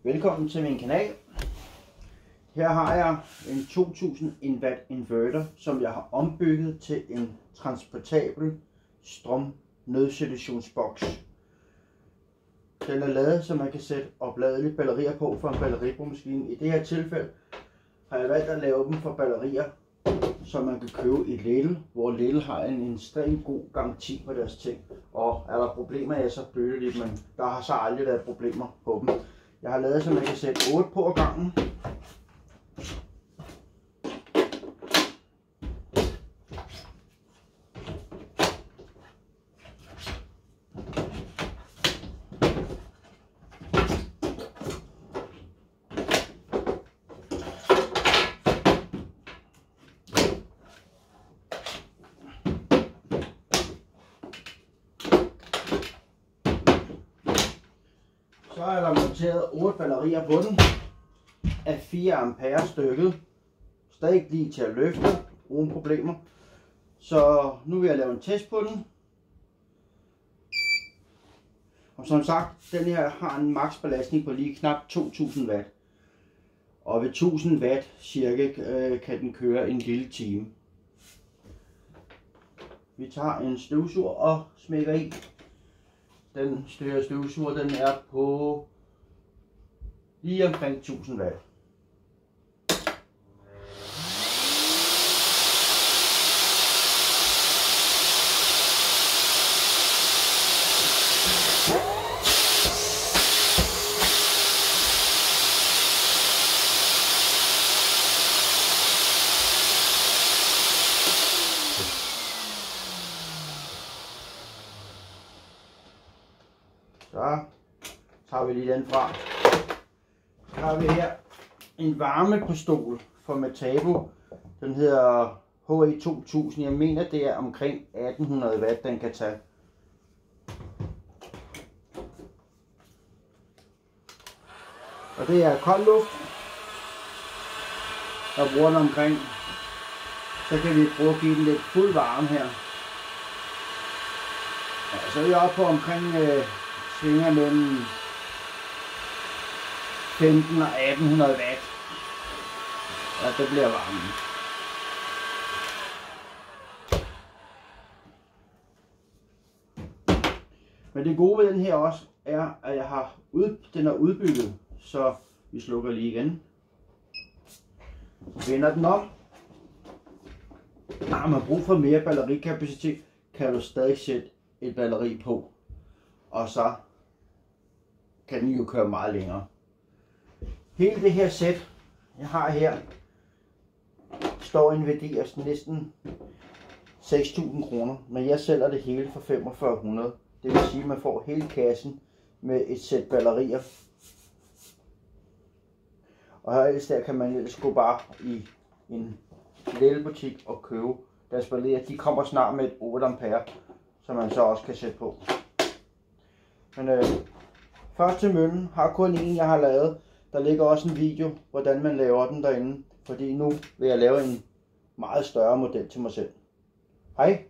Velkommen til min kanal. Her har jeg en 2000 watt inverter, som jeg har ombygget til en transportabel strøm nødsituationsboks. Den er lavet, så man kan sætte opladelige batterier på for en batteribomaskine. I det her tilfælde har jeg valgt at lave dem for batterier, som man kan købe i Lidl, hvor Lidl har en ekstremt god garanti på deres ting. Og er der problemer, ja, så bøger de, men der har så aldrig været problemer på dem. Jeg har lavet, så man kan sætte 8 på ad gangen. Så er der monteret 8 batterier på den af 4 ampere stykket. Stadig lige til at løfte uden problemer. Så nu vil jeg lave en test på den. Og som sagt, den her har en maks belastning på lige knap 2000 watt. Og ved 1000 watt cirka kan den køre en lille time. Vi tager en støvsuger og smækker i. Den støvsuger, den er på lige omkring 1000 watt. Så tager vi lige den fra. Så har vi her en varmepistol fra Metabo. Den hedder HE 2000. Jeg mener det er omkring 1800 watt den kan tage. Og det er kold luft. Der bruger den omkring. Så kan vi prøve at give den lidt fuld varme her. Ja, så er vi oppe på omkring svinger mellem 15 og 1800 watt. Ja, det bliver varme. Men det gode ved den her også er, at den er udbygget, så vi slukker lige igen. Vender den om. Har man brug for mere batterikapacitet, kan du stadig sætte et batteri på. Og så kan den jo køre meget længere. Hele det her sæt, jeg har her, står en værdi af næsten 6.000 kroner. Men jeg sælger det hele for 4500. Det vil sige, at man får hele kassen med et sæt batterier. Og her ellers der kan man ellers gå bare i en lille butik og købe deres batterier. De kommer snart med et 8 ampere, som man så også kan sætte på. Men først til møllen har kun en, jeg har lavet. Der ligger også en video, hvordan man laver den derinde. Fordi nu vil jeg lave en meget større model til mig selv. Hej!